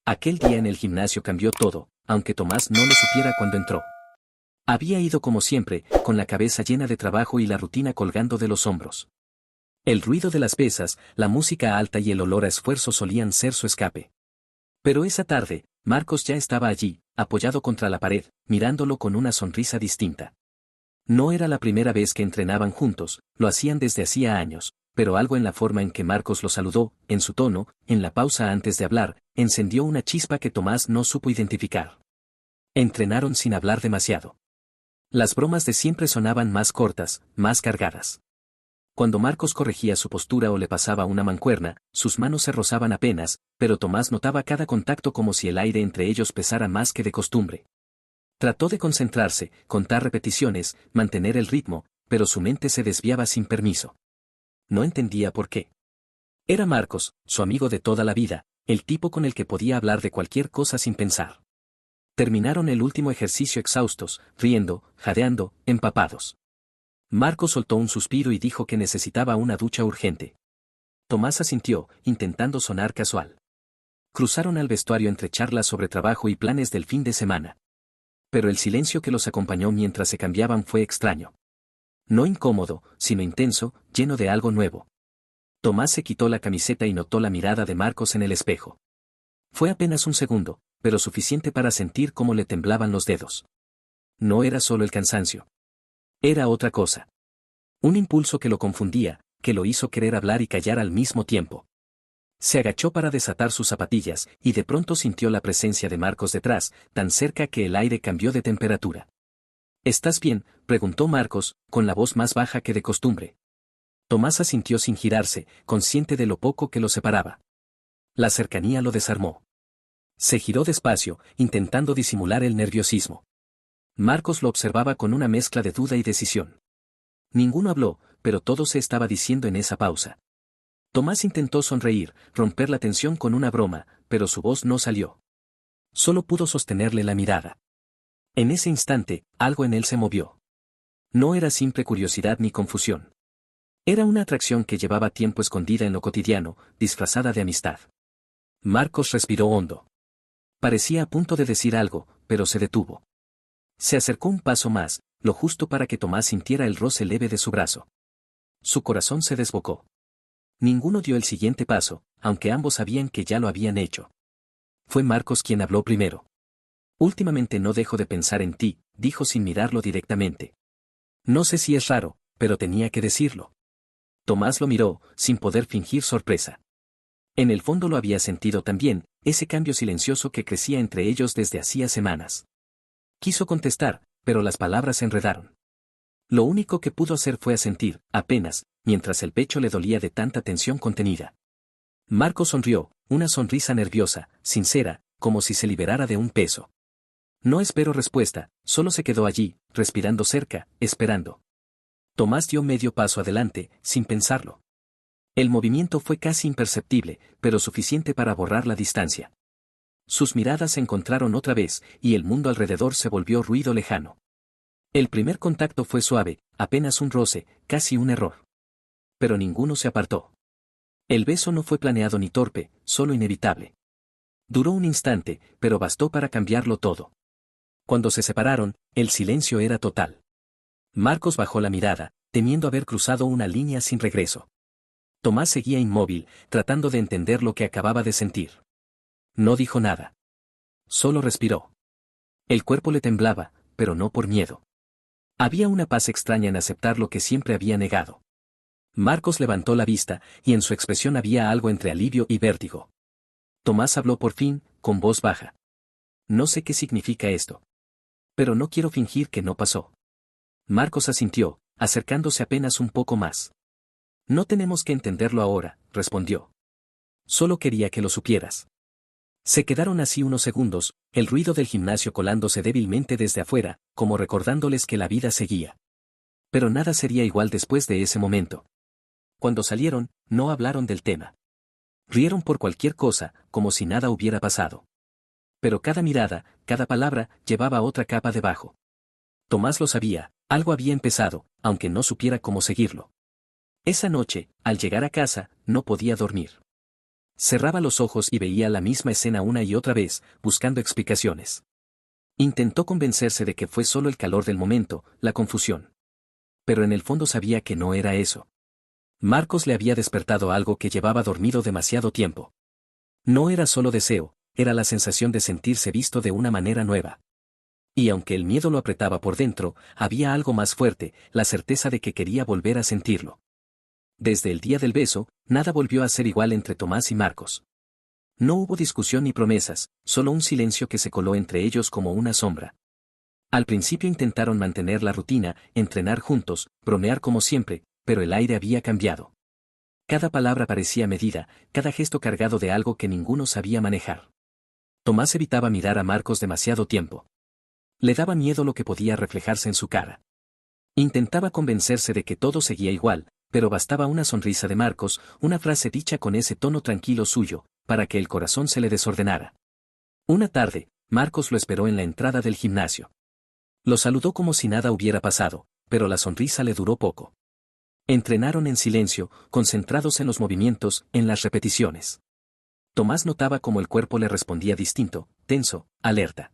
Aquel día en el gimnasio cambió todo, aunque Tomás no lo supiera cuando entró. Había ido como siempre, con la cabeza llena de trabajo y la rutina colgando de los hombros. El ruido de las pesas, la música alta y el olor a esfuerzo solían ser su escape. Pero esa tarde, Marcos ya estaba allí, apoyado contra la pared, mirándolo con una sonrisa distinta. No era la primera vez que entrenaban juntos, lo hacían desde hacía años, pero algo en la forma en que Marcos lo saludó, en su tono, en la pausa antes de hablar, encendió una chispa que Tomás no supo identificar. Entrenaron sin hablar demasiado. Las bromas de siempre sonaban más cortas, más cargadas. Cuando Marcos corregía su postura o le pasaba una mancuerna, sus manos se rozaban apenas, pero Tomás notaba cada contacto como si el aire entre ellos pesara más que de costumbre. Trató de concentrarse, contar repeticiones, mantener el ritmo, pero su mente se desviaba sin permiso. No entendía por qué. Era Marcos, su amigo de toda la vida, el tipo con el que podía hablar de cualquier cosa sin pensar. Terminaron el último ejercicio exhaustos, riendo, jadeando, empapados. Marcos soltó un suspiro y dijo que necesitaba una ducha urgente. Tomás asintió, intentando sonar casual. Cruzaron al vestuario entre charlas sobre trabajo y planes del fin de semana. Pero el silencio que los acompañó mientras se cambiaban fue extraño. No incómodo, sino intenso, lleno de algo nuevo. Tomás se quitó la camiseta y notó la mirada de Marcos en el espejo. Fue apenas un segundo, pero suficiente para sentir cómo le temblaban los dedos. No era solo el cansancio. Era otra cosa. Un impulso que lo confundía, que lo hizo querer hablar y callar al mismo tiempo. Se agachó para desatar sus zapatillas, y de pronto sintió la presencia de Marcos detrás, tan cerca que el aire cambió de temperatura. ¿Estás bien?, preguntó Marcos, con la voz más baja que de costumbre. Tomás asintió sin girarse, consciente de lo poco que lo separaba. La cercanía lo desarmó. Se giró despacio, intentando disimular el nerviosismo. Marcos lo observaba con una mezcla de duda y decisión. Ninguno habló, pero todo se estaba diciendo en esa pausa. Tomás intentó sonreír, romper la tensión con una broma, pero su voz no salió. Solo pudo sostenerle la mirada. En ese instante, algo en él se movió. No era simple curiosidad ni confusión. Era una atracción que llevaba tiempo escondida en lo cotidiano, disfrazada de amistad. Marcos respiró hondo. Parecía a punto de decir algo, pero se detuvo. Se acercó un paso más, lo justo para que Tomás sintiera el roce leve de su brazo. Su corazón se desbocó. Ninguno dio el siguiente paso, aunque ambos sabían que ya lo habían hecho. Fue Marcos quien habló primero. Últimamente no dejo de pensar en ti, dijo sin mirarlo directamente. No sé si es raro, pero tenía que decirlo. Tomás lo miró, sin poder fingir sorpresa. En el fondo lo había sentido también, ese cambio silencioso que crecía entre ellos desde hacía semanas. Quiso contestar, pero las palabras se enredaron. Lo único que pudo hacer fue asentir, apenas, mientras el pecho le dolía de tanta tensión contenida. Marco sonrió, una sonrisa nerviosa, sincera, como si se liberara de un peso. No esperó respuesta, solo se quedó allí, respirando cerca, esperando. Tomás dio medio paso adelante, sin pensarlo. El movimiento fue casi imperceptible, pero suficiente para borrar la distancia. Sus miradas se encontraron otra vez, y el mundo alrededor se volvió ruido lejano. El primer contacto fue suave, apenas un roce, casi un error. Pero ninguno se apartó. El beso no fue planeado ni torpe, solo inevitable. Duró un instante, pero bastó para cambiarlo todo. Cuando se separaron, el silencio era total. Marcos bajó la mirada, temiendo haber cruzado una línea sin regreso. Tomás seguía inmóvil, tratando de entender lo que acababa de sentir. No dijo nada. Solo respiró. El cuerpo le temblaba, pero no por miedo. Había una paz extraña en aceptar lo que siempre había negado. Marcos levantó la vista, y en su expresión había algo entre alivio y vértigo. Tomás habló por fin, con voz baja. No sé qué significa esto. Pero no quiero fingir que no pasó. Marcos asintió, acercándose apenas un poco más. No tenemos que entenderlo ahora, respondió. Solo quería que lo supieras. Se quedaron así unos segundos, el ruido del gimnasio colándose débilmente desde afuera, como recordándoles que la vida seguía. Pero nada sería igual después de ese momento. Cuando salieron, no hablaron del tema. Rieron por cualquier cosa, como si nada hubiera pasado. Pero cada mirada, cada palabra, llevaba otra capa debajo. Tomás lo sabía, algo había empezado, aunque no supiera cómo seguirlo. Esa noche, al llegar a casa, no podía dormir. Cerraba los ojos y veía la misma escena una y otra vez, buscando explicaciones. Intentó convencerse de que fue solo el calor del momento, la confusión. Pero en el fondo sabía que no era eso. Marcos le había despertado algo que llevaba dormido demasiado tiempo. No era solo deseo, era la sensación de sentirse visto de una manera nueva. Y aunque el miedo lo apretaba por dentro, había algo más fuerte, la certeza de que quería volver a sentirlo. Desde el día del beso, nada volvió a ser igual entre Tomás y Marcos. No hubo discusión ni promesas, solo un silencio que se coló entre ellos como una sombra. Al principio intentaron mantener la rutina, entrenar juntos, bromear como siempre, pero el aire había cambiado. Cada palabra parecía medida, cada gesto cargado de algo que ninguno sabía manejar. Tomás evitaba mirar a Marcos demasiado tiempo. Le daba miedo lo que podía reflejarse en su cara. Intentaba convencerse de que todo seguía igual, pero bastaba una sonrisa de Marcos, una frase dicha con ese tono tranquilo suyo, para que el corazón se le desordenara. Una tarde, Marcos lo esperó en la entrada del gimnasio. Lo saludó como si nada hubiera pasado, pero la sonrisa le duró poco. Entrenaron en silencio, concentrados en los movimientos, en las repeticiones. Tomás notaba cómo el cuerpo le respondía distinto, tenso, alerta.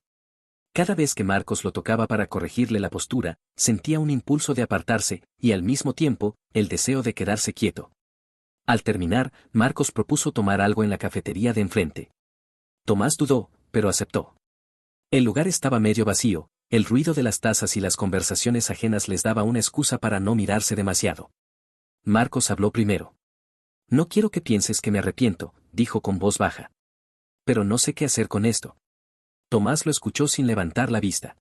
Cada vez que Marcos lo tocaba para corregirle la postura, sentía un impulso de apartarse, y al mismo tiempo, el deseo de quedarse quieto. Al terminar, Marcos propuso tomar algo en la cafetería de enfrente. Tomás dudó, pero aceptó. El lugar estaba medio vacío, el ruido de las tazas y las conversaciones ajenas les daba una excusa para no mirarse demasiado. Marcos habló primero. No quiero que pienses que me arrepiento, dijo con voz baja. Pero no sé qué hacer con esto. Tomás lo escuchó sin levantar la vista.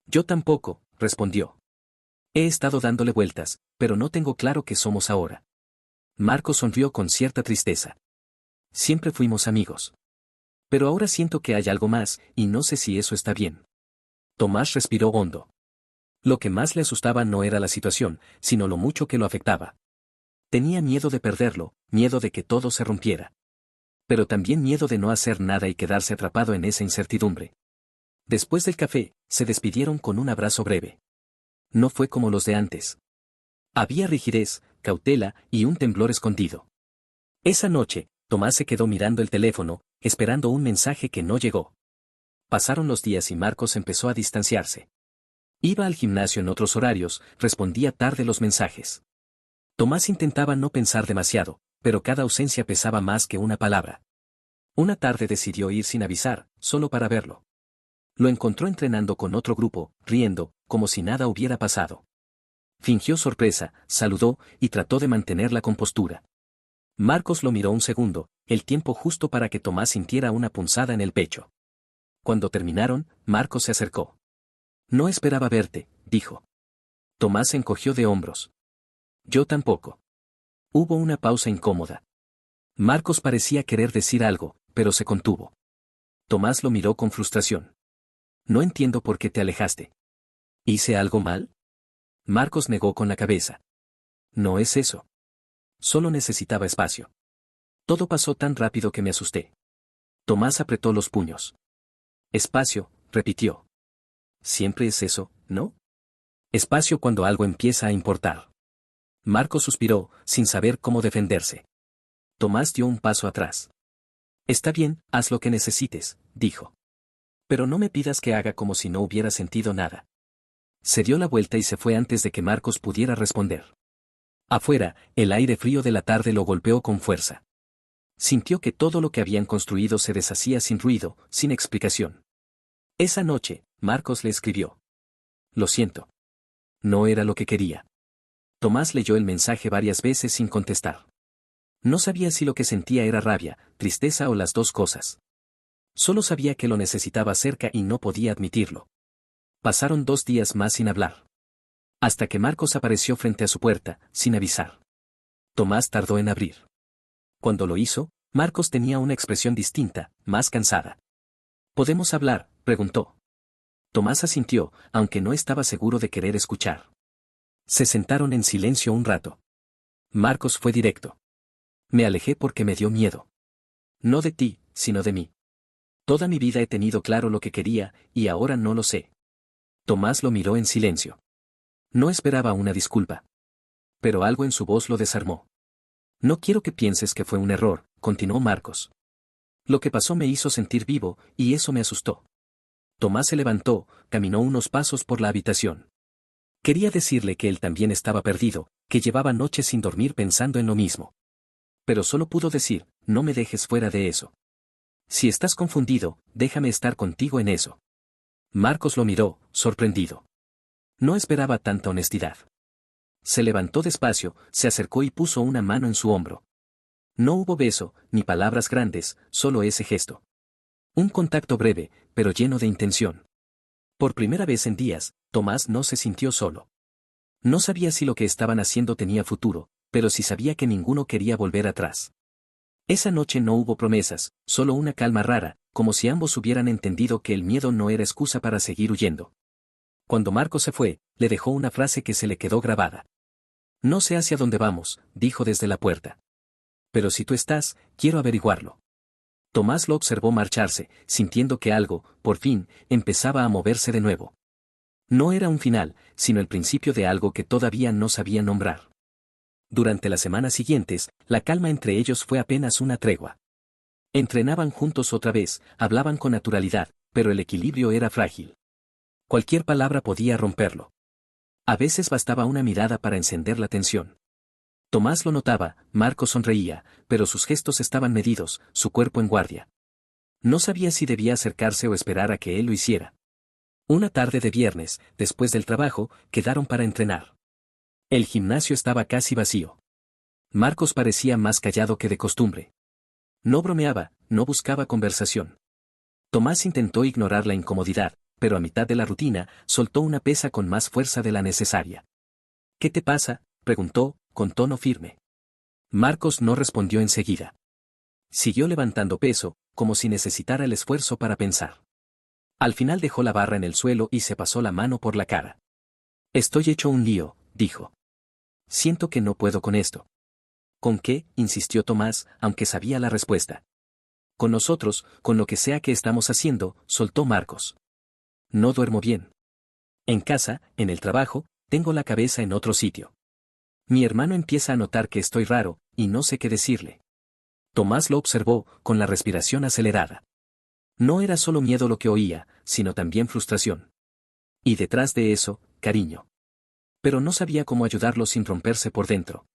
Yo tampoco, respondió. He estado dándole vueltas, pero no tengo claro qué somos ahora. Marcos sonrió con cierta tristeza. Siempre fuimos amigos. Pero ahora siento que hay algo más, y no sé si eso está bien. Tomás respiró hondo. Lo que más le asustaba no era la situación, sino lo mucho que lo afectaba. Tenía miedo de perderlo, miedo de que todo se rompiera. Pero también miedo de no hacer nada y quedarse atrapado en esa incertidumbre. Después del café, se despidieron con un abrazo breve. No fue como los de antes. Había rigidez, cautela y un temblor escondido. Esa noche, Tomás se quedó mirando el teléfono, esperando un mensaje que no llegó. Pasaron los días y Marcos empezó a distanciarse. Iba al gimnasio en otros horarios, respondía tarde los mensajes. Tomás intentaba no pensar demasiado, pero cada ausencia pesaba más que una palabra. Una tarde decidió ir sin avisar, solo para verlo. Lo encontró entrenando con otro grupo, riendo, como si nada hubiera pasado. Fingió sorpresa, saludó, y trató de mantener la compostura. Marcos lo miró un segundo, el tiempo justo para que Tomás sintiera una punzada en el pecho. Cuando terminaron, Marcos se acercó. No esperaba verte, dijo. Tomás se encogió de hombros. Yo tampoco. Hubo una pausa incómoda. Marcos parecía querer decir algo, pero se contuvo. Tomás lo miró con frustración. No entiendo por qué te alejaste. ¿Hice algo mal? Marcos negó con la cabeza. No es eso. Solo necesitaba espacio. Todo pasó tan rápido que me asusté. Tomás apretó los puños. Espacio, repitió. Siempre es eso, ¿no? Espacio cuando algo empieza a importar. Marcos suspiró, sin saber cómo defenderse. Tomás dio un paso atrás. Está bien, haz lo que necesites, dijo. Pero no me pidas que haga como si no hubiera sentido nada. Se dio la vuelta y se fue antes de que Marcos pudiera responder. Afuera, el aire frío de la tarde lo golpeó con fuerza. Sintió que todo lo que habían construido se deshacía sin ruido, sin explicación. Esa noche, Marcos le escribió. Lo siento. No era lo que quería. Tomás leyó el mensaje varias veces sin contestar. No sabía si lo que sentía era rabia, tristeza o las dos cosas. Solo sabía que lo necesitaba cerca y no podía admitirlo. Pasaron 2 días más sin hablar. Hasta que Marcos apareció frente a su puerta, sin avisar. Tomás tardó en abrir. Cuando lo hizo, Marcos tenía una expresión distinta, más cansada. ¿Podemos hablar?, preguntó. Tomás asintió, aunque no estaba seguro de querer escuchar. Se sentaron en silencio un rato. Marcos fue directo. Me alejé porque me dio miedo. No de ti, sino de mí. Toda mi vida he tenido claro lo que quería, y ahora no lo sé. Tomás lo miró en silencio. No esperaba una disculpa. Pero algo en su voz lo desarmó. No quiero que pienses que fue un error, continuó Marcos. Lo que pasó me hizo sentir vivo, y eso me asustó. Tomás se levantó, caminó unos pasos por la habitación. Quería decirle que él también estaba perdido, que llevaba noches sin dormir pensando en lo mismo. Pero solo pudo decir, no me dejes fuera de eso. Si estás confundido, déjame estar contigo en eso. Marcos lo miró, sorprendido. No esperaba tanta honestidad. Se levantó despacio, se acercó y puso una mano en su hombro. No hubo beso, ni palabras grandes, solo ese gesto. Un contacto breve, pero lleno de intención. Por primera vez en días, Tomás no se sintió solo. No sabía si lo que estaban haciendo tenía futuro, pero sí sabía que ninguno quería volver atrás. Esa noche no hubo promesas, solo una calma rara, como si ambos hubieran entendido que el miedo no era excusa para seguir huyendo. Cuando Marcos se fue, le dejó una frase que se le quedó grabada. No sé hacia dónde vamos, dijo desde la puerta. Pero si tú estás, quiero averiguarlo. Tomás lo observó marcharse, sintiendo que algo, por fin, empezaba a moverse de nuevo. No era un final, sino el principio de algo que todavía no sabía nombrar. Durante las semanas siguientes, la calma entre ellos fue apenas una tregua. Entrenaban juntos otra vez, hablaban con naturalidad, pero el equilibrio era frágil. Cualquier palabra podía romperlo. A veces bastaba una mirada para encender la tensión. Tomás lo notaba, Marcos sonreía, pero sus gestos estaban medidos, su cuerpo en guardia. No sabía si debía acercarse o esperar a que él lo hiciera. Una tarde de viernes, después del trabajo, quedaron para entrenar. El gimnasio estaba casi vacío. Marcos parecía más callado que de costumbre. No bromeaba, no buscaba conversación. Tomás intentó ignorar la incomodidad, pero a mitad de la rutina, soltó una pesa con más fuerza de la necesaria. ¿Qué te pasa?, preguntó, con tono firme. Marcos no respondió enseguida. Siguió levantando peso, como si necesitara el esfuerzo para pensar. Al final dejó la barra en el suelo y se pasó la mano por la cara. Estoy hecho un lío, dijo. Siento que no puedo con esto. ¿Con qué?, insistió Tomás, aunque sabía la respuesta. Con nosotros, con lo que sea que estamos haciendo, soltó Marcos. No duermo bien. En casa, en el trabajo, tengo la cabeza en otro sitio. Mi hermano empieza a notar que estoy raro, y no sé qué decirle. Tomás lo observó, con la respiración acelerada. No era solo miedo lo que oía, sino también frustración. Y detrás de eso, cariño. Pero no sabía cómo ayudarlo sin romperse por dentro.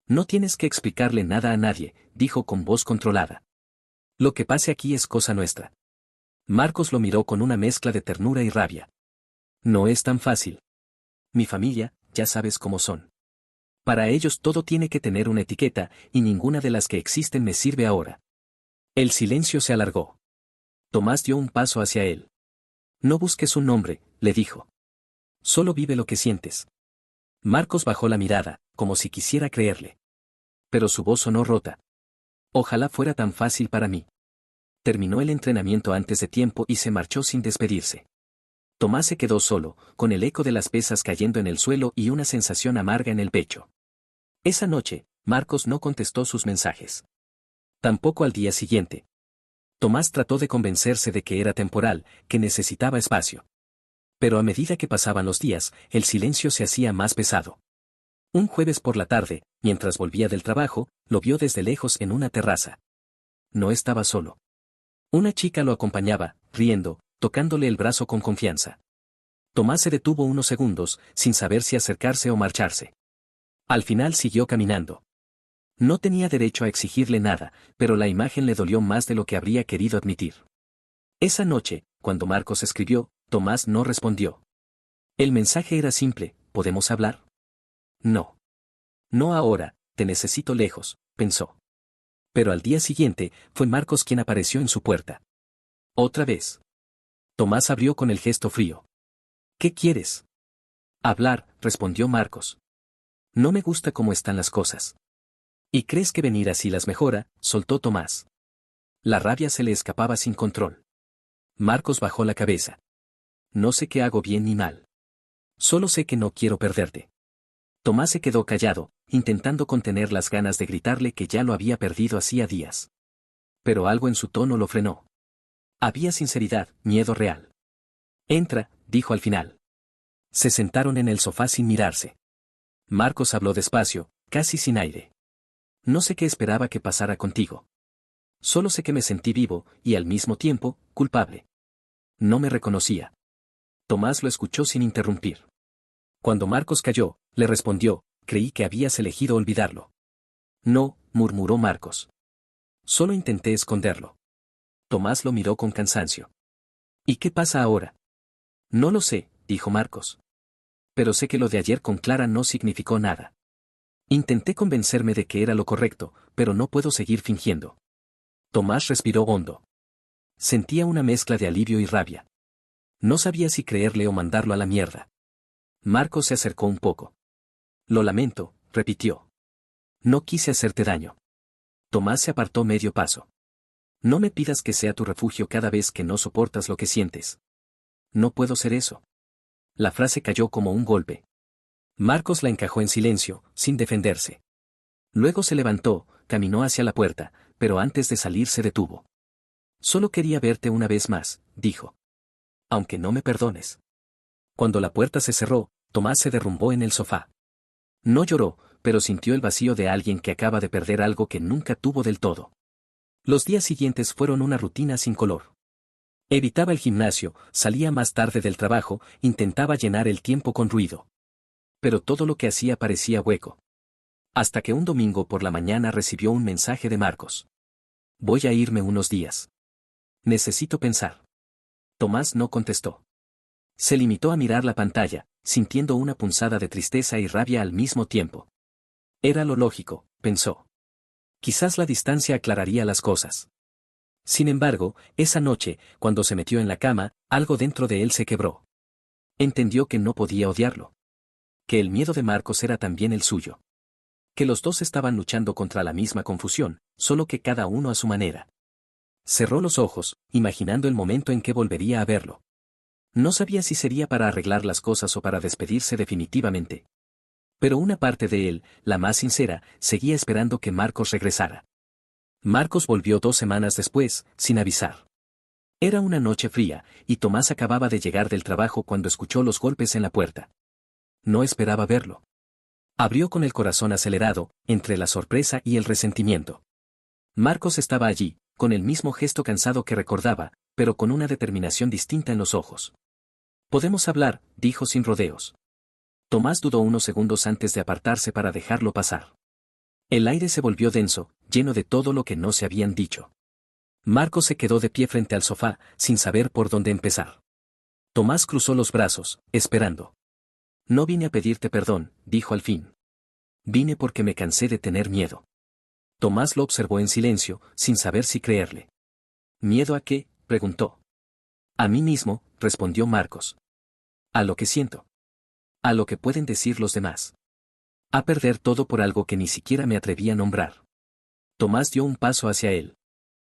No tienes que explicarle nada a nadie, dijo con voz controlada. Lo que pase aquí es cosa nuestra. Marcos lo miró con una mezcla de ternura y rabia. No es tan fácil. Mi familia, ya sabes cómo son. Para ellos todo tiene que tener una etiqueta, y ninguna de las que existen me sirve ahora. El silencio se alargó. Tomás dio un paso hacia él. No busques un nombre, le dijo. Solo vive lo que sientes. Marcos bajó la mirada, como si quisiera creerle. Pero su voz sonó rota. Ojalá fuera tan fácil para mí. Terminó el entrenamiento antes de tiempo y se marchó sin despedirse. Tomás se quedó solo, con el eco de las pesas cayendo en el suelo y una sensación amarga en el pecho. Esa noche, Marcos no contestó sus mensajes. Tampoco al día siguiente. Tomás trató de convencerse de que era temporal, que necesitaba espacio. Pero a medida que pasaban los días, el silencio se hacía más pesado. Un jueves por la tarde, mientras volvía del trabajo, lo vio desde lejos en una terraza. No estaba solo. Una chica lo acompañaba, riendo, tocándole el brazo con confianza. Tomás se detuvo unos segundos, sin saber si acercarse o marcharse. Al final siguió caminando. No tenía derecho a exigirle nada, pero la imagen le dolió más de lo que habría querido admitir. Esa noche, cuando Marcos escribió, Tomás no respondió. El mensaje era simple, ¿podemos hablar? No. No ahora, te necesito lejos, pensó. Pero al día siguiente, fue Marcos quien apareció en su puerta. Otra vez. Tomás abrió con el gesto frío. ¿Qué quieres? Hablar, respondió Marcos. No me gusta cómo están las cosas. ¿Y crees que venir así las mejora?, soltó Tomás. La rabia se le escapaba sin control. Marcos bajó la cabeza. No sé qué hago bien ni mal. Solo sé que no quiero perderte. Tomás se quedó callado, intentando contener las ganas de gritarle que ya lo había perdido hacía días. Pero algo en su tono lo frenó. Había sinceridad, miedo real. Entra, dijo al final. Se sentaron en el sofá sin mirarse. Marcos habló despacio, casi sin aire. No sé qué esperaba que pasara contigo. Solo sé que me sentí vivo, y al mismo tiempo, culpable. No me reconocía. Tomás lo escuchó sin interrumpir. Cuando Marcos calló, le respondió, creí que habías elegido olvidarlo. No, murmuró Marcos. Solo intenté esconderlo. Tomás lo miró con cansancio. ¿Y qué pasa ahora? No lo sé, dijo Marcos. Pero sé que lo de ayer con Clara no significó nada. Intenté convencerme de que era lo correcto, pero no puedo seguir fingiendo. Tomás respiró hondo. Sentía una mezcla de alivio y rabia. No sabía si creerle o mandarlo a la mierda. Marcos se acercó un poco. Lo lamento, repitió. No quise hacerte daño. Tomás se apartó medio paso. No me pidas que sea tu refugio cada vez que no soportas lo que sientes. No puedo ser eso. La frase cayó como un golpe. Marcos la encajó en silencio, sin defenderse. Luego se levantó, caminó hacia la puerta, pero antes de salir se detuvo. Solo quería verte una vez más, dijo. Aunque no me perdones. Cuando la puerta se cerró, Tomás se derrumbó en el sofá. No lloró, pero sintió el vacío de alguien que acaba de perder algo que nunca tuvo del todo. Los días siguientes fueron una rutina sin color. Evitaba el gimnasio, salía más tarde del trabajo, intentaba llenar el tiempo con ruido. Pero todo lo que hacía parecía hueco. Hasta que un domingo por la mañana recibió un mensaje de Marcos. Voy a irme unos días. Necesito pensar. Tomás no contestó. Se limitó a mirar la pantalla, sintiendo una punzada de tristeza y rabia al mismo tiempo. Era lo lógico, pensó. Quizás la distancia aclararía las cosas. Sin embargo, esa noche, cuando se metió en la cama, algo dentro de él se quebró. Entendió que no podía odiarlo. Que el miedo de Marcos era también el suyo. Que los dos estaban luchando contra la misma confusión, solo que cada uno a su manera. Cerró los ojos, imaginando el momento en que volvería a verlo. No sabía si sería para arreglar las cosas o para despedirse definitivamente. Pero una parte de él, la más sincera, seguía esperando que Marcos regresara. Marcos volvió 2 semanas después, sin avisar. Era una noche fría, y Tomás acababa de llegar del trabajo cuando escuchó los golpes en la puerta. No esperaba verlo. Abrió con el corazón acelerado, entre la sorpresa y el resentimiento. Marcos estaba allí, con el mismo gesto cansado que recordaba, pero con una determinación distinta en los ojos. Podemos hablar, dijo sin rodeos. Tomás dudó unos segundos antes de apartarse para dejarlo pasar. El aire se volvió denso, lleno de todo lo que no se habían dicho. Marcos se quedó de pie frente al sofá, sin saber por dónde empezar. Tomás cruzó los brazos, esperando. No vine a pedirte perdón, dijo al fin. Vine porque me cansé de tener miedo. Tomás lo observó en silencio, sin saber si creerle. ¿Miedo a qué?, preguntó. A mí mismo, respondió Marcos. A lo que siento. A lo que pueden decir los demás. A perder todo por algo que ni siquiera me atreví a nombrar. Tomás dio un paso hacia él.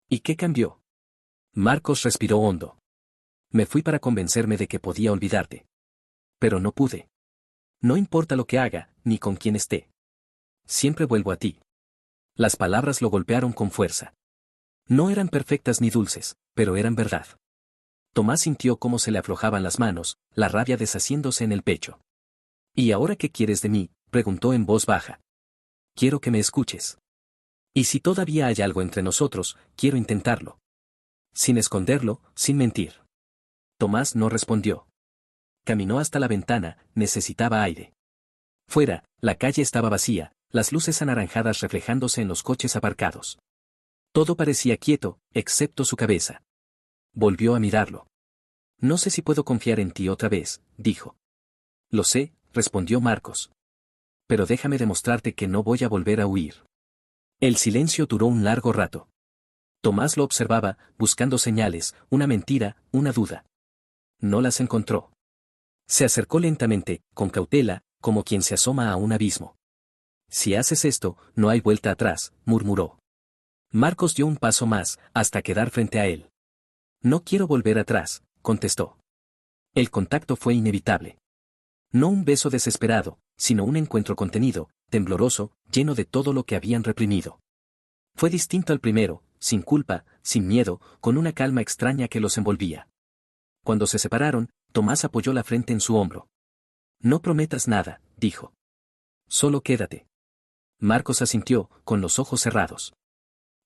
¿Y qué cambió? Marcos respiró hondo. Me fui para convencerme de que podía olvidarte. Pero no pude. No importa lo que haga, ni con quién esté. Siempre vuelvo a ti. Las palabras lo golpearon con fuerza. No eran perfectas ni dulces, pero eran verdad. Tomás sintió cómo se le aflojaban las manos, la rabia deshaciéndose en el pecho. ¿Y ahora qué quieres de mí?, preguntó en voz baja. Quiero que me escuches. Y si todavía hay algo entre nosotros, quiero intentarlo. Sin esconderlo, sin mentir. Tomás no respondió. Caminó hasta la ventana, necesitaba aire. Fuera, la calle estaba vacía, las luces anaranjadas reflejándose en los coches aparcados. Todo parecía quieto, excepto su cabeza. Volvió a mirarlo. No sé si puedo confiar en ti otra vez, dijo. Lo sé, respondió Marcos. Pero déjame demostrarte que no voy a volver a huir. El silencio duró un largo rato. Tomás lo observaba, buscando señales, una mentira, una duda. No las encontró. Se acercó lentamente, con cautela, como quien se asoma a un abismo. Si haces esto, no hay vuelta atrás, murmuró. Marcos dio un paso más, hasta quedar frente a él. No quiero volver atrás, contestó. El contacto fue inevitable. No un beso desesperado, sino un encuentro contenido, tembloroso, lleno de todo lo que habían reprimido. Fue distinto al primero, sin culpa, sin miedo, con una calma extraña que los envolvía. Cuando se separaron, Tomás apoyó la frente en su hombro. No prometas nada, dijo. Solo quédate. Marcos asintió, con los ojos cerrados.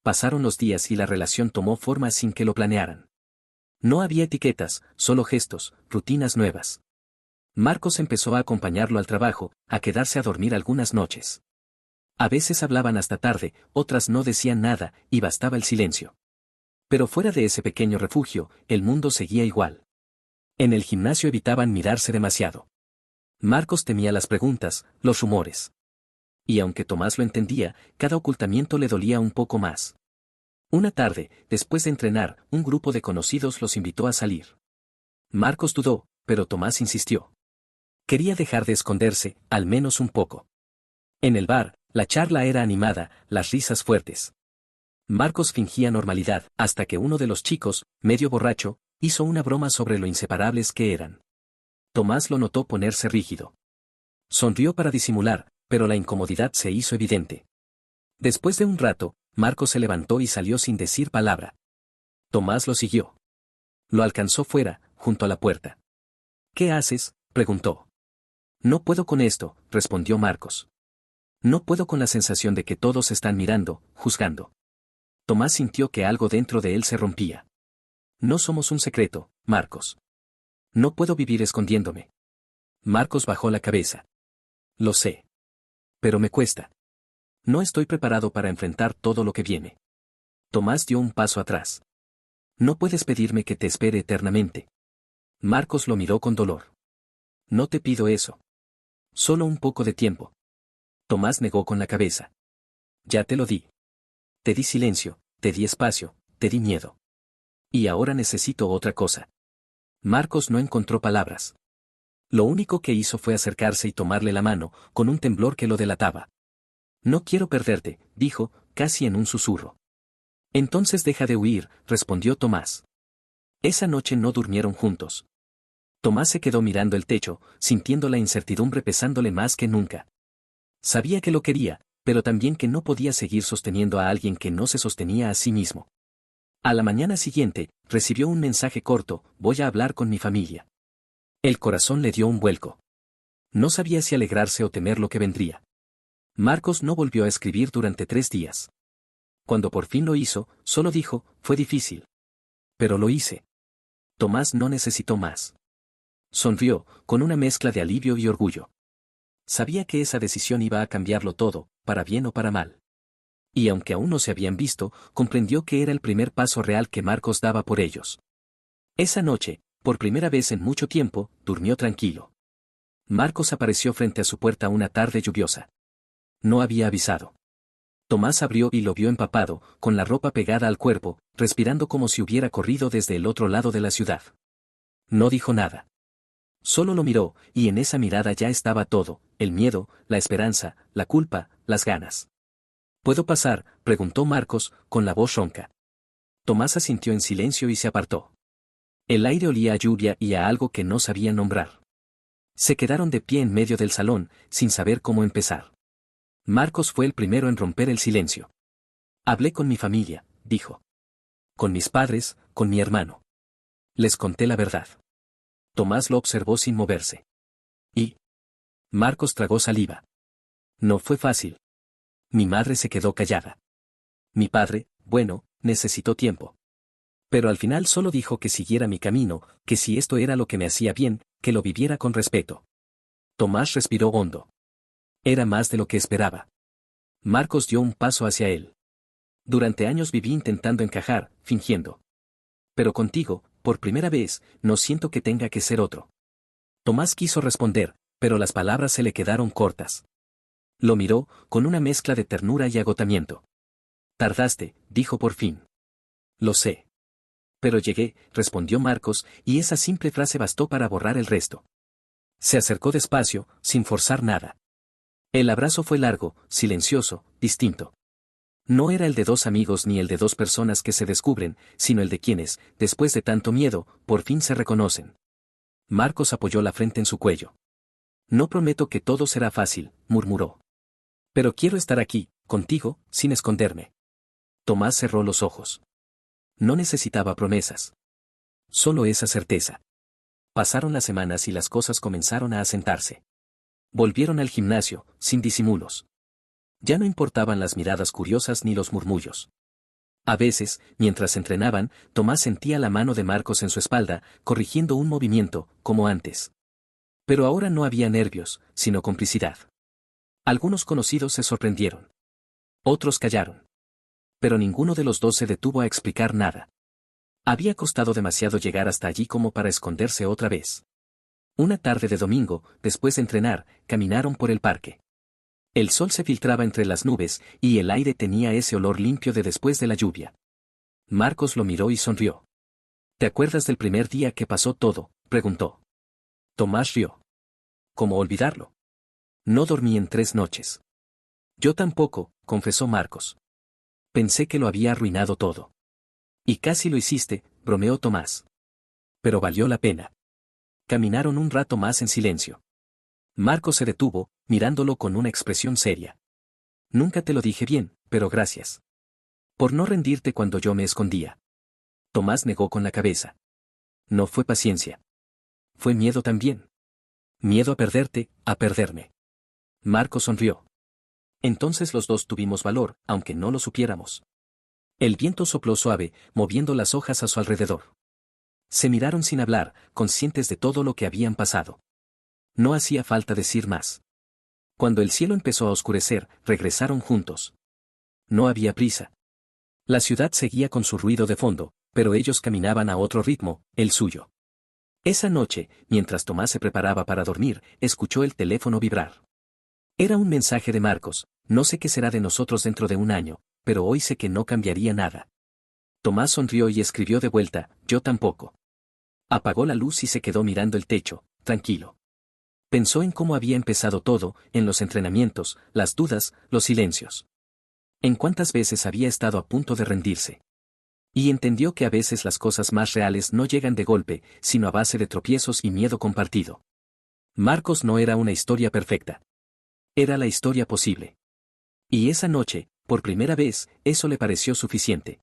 Pasaron los días y la relación tomó forma sin que lo planearan. No había etiquetas, solo gestos, rutinas nuevas. Marcos empezó a acompañarlo al trabajo, a quedarse a dormir algunas noches. A veces hablaban hasta tarde, otras no decían nada, y bastaba el silencio. Pero fuera de ese pequeño refugio, el mundo seguía igual. En el gimnasio evitaban mirarse demasiado. Marcos temía las preguntas, los rumores. Y aunque Tomás lo entendía, cada ocultamiento le dolía un poco más. Una tarde, después de entrenar, un grupo de conocidos los invitó a salir. Marcos dudó, pero Tomás insistió. Quería dejar de esconderse, al menos un poco. En el bar, la charla era animada, las risas fuertes. Marcos fingía normalidad, hasta que uno de los chicos, medio borracho, hizo una broma sobre lo inseparables que eran. Tomás lo notó ponerse rígido. Sonrió para disimular, pero la incomodidad se hizo evidente. Después de un rato, Marcos se levantó y salió sin decir palabra. Tomás lo siguió. Lo alcanzó fuera, junto a la puerta. ¿Qué haces?, preguntó. No puedo con esto, respondió Marcos. No puedo con la sensación de que todos están mirando, juzgando. Tomás sintió que algo dentro de él se rompía. No somos un secreto, Marcos. No puedo vivir escondiéndome. Marcos bajó la cabeza. Lo sé. Pero me cuesta. No estoy preparado para enfrentar todo lo que viene. Tomás dio un paso atrás. No puedes pedirme que te espere eternamente. Marcos lo miró con dolor. No te pido eso. Solo un poco de tiempo. Tomás negó con la cabeza. Ya te lo di. Te di silencio, te di espacio, te di miedo. Y ahora necesito otra cosa. Marcos no encontró palabras. Lo único que hizo fue acercarse y tomarle la mano, con un temblor que lo delataba. No quiero perderte, dijo, casi en un susurro. Entonces deja de huir, respondió Tomás. Esa noche no durmieron juntos. Tomás se quedó mirando el techo, sintiendo la incertidumbre pesándole más que nunca. Sabía que lo quería, pero también que no podía seguir sosteniendo a alguien que no se sostenía a sí mismo. A la mañana siguiente, recibió un mensaje corto: voy a hablar con mi familia. El corazón le dio un vuelco. No sabía si alegrarse o temer lo que vendría. Marcos no volvió a escribir durante 3 días. Cuando por fin lo hizo, solo dijo, fue difícil. Pero lo hice. Tomás no necesitó más. Sonrió, con una mezcla de alivio y orgullo. Sabía que esa decisión iba a cambiarlo todo, para bien o para mal. Y aunque aún no se habían visto, comprendió que era el primer paso real que Marcos daba por ellos. Esa noche, por primera vez en mucho tiempo, durmió tranquilo. Marcos apareció frente a su puerta una tarde lluviosa. No había avisado. Tomás abrió y lo vio empapado, con la ropa pegada al cuerpo, respirando como si hubiera corrido desde el otro lado de la ciudad. No dijo nada. Solo lo miró, y en esa mirada ya estaba todo: el miedo, la esperanza, la culpa, las ganas. ¿Puedo pasar?, preguntó Marcos, con la voz ronca. Tomás asintió en silencio y se apartó. El aire olía a lluvia y a algo que no sabía nombrar. Se quedaron de pie en medio del salón, sin saber cómo empezar. Marcos fue el primero en romper el silencio. Hablé con mi familia, dijo. Con mis padres, con mi hermano. Les conté la verdad. Tomás lo observó sin moverse. ¿Y? Marcos tragó saliva. No fue fácil. Mi madre se quedó callada. Mi padre, bueno, necesitó tiempo. Pero al final solo dijo que siguiera mi camino, que si esto era lo que me hacía bien, que lo viviera con respeto. Tomás respiró hondo. Era más de lo que esperaba. Marcos dio un paso hacia él. Durante años viví intentando encajar, fingiendo. Pero contigo, por primera vez, no siento que tenga que ser otro. Tomás quiso responder, pero las palabras se le quedaron cortas. Lo miró, con una mezcla de ternura y agotamiento. Tardaste, dijo por fin. Lo sé. Pero llegué, respondió Marcos, y esa simple frase bastó para borrar el resto. Se acercó despacio, sin forzar nada. El abrazo fue largo, silencioso, distinto. No era el de 2 amigos ni el de 2 personas que se descubren, sino el de quienes, después de tanto miedo, por fin se reconocen. Marcos apoyó la frente en su cuello. No prometo que todo será fácil, murmuró. Pero quiero estar aquí, contigo, sin esconderme. Tomás cerró los ojos. No necesitaba promesas. Solo esa certeza. Pasaron las semanas y las cosas comenzaron a asentarse. Volvieron al gimnasio, sin disimulos. Ya no importaban las miradas curiosas ni los murmullos. A veces, mientras entrenaban, Tomás sentía la mano de Marcos en su espalda, corrigiendo un movimiento, como antes. Pero ahora no había nervios, sino complicidad. Algunos conocidos se sorprendieron. Otros callaron. Pero ninguno de los dos se detuvo a explicar nada. Había costado demasiado llegar hasta allí como para esconderse otra vez. Una tarde de domingo, después de entrenar, caminaron por el parque. El sol se filtraba entre las nubes, y el aire tenía ese olor limpio de después de la lluvia. Marcos lo miró y sonrió. ¿Te acuerdas del primer día que pasó todo?, preguntó. Tomás rió. ¿Cómo olvidarlo? No dormí en 3 noches. Yo tampoco, confesó Marcos. Pensé que lo había arruinado todo. Y casi lo hiciste, bromeó Tomás. Pero valió la pena. Caminaron un rato más en silencio. Marcos se detuvo, mirándolo con una expresión seria. Nunca te lo dije bien, pero gracias. Por no rendirte cuando yo me escondía. Tomás negó con la cabeza. No fue paciencia. Fue miedo también. Miedo a perderte, a perderme. Marcos sonrió. Entonces los dos tuvimos valor, aunque no lo supiéramos. El viento sopló suave, moviendo las hojas a su alrededor. Se miraron sin hablar, conscientes de todo lo que habían pasado. No hacía falta decir más. Cuando el cielo empezó a oscurecer, regresaron juntos. No había prisa. La ciudad seguía con su ruido de fondo, pero ellos caminaban a otro ritmo, el suyo. Esa noche, mientras Tomás se preparaba para dormir, escuchó el teléfono vibrar. Era un mensaje de Marcos: no sé qué será de nosotros dentro de 1 año, pero hoy sé que no cambiaría nada. Tomás sonrió y escribió de vuelta: yo tampoco. Apagó la luz y se quedó mirando el techo, tranquilo. Pensó en cómo había empezado todo, en los entrenamientos, las dudas, los silencios. En cuántas veces había estado a punto de rendirse. Y entendió que a veces las cosas más reales no llegan de golpe, sino a base de tropiezos y miedo compartido. Marcos no era una historia perfecta. Era la historia posible. Y esa noche, por primera vez, eso le pareció suficiente.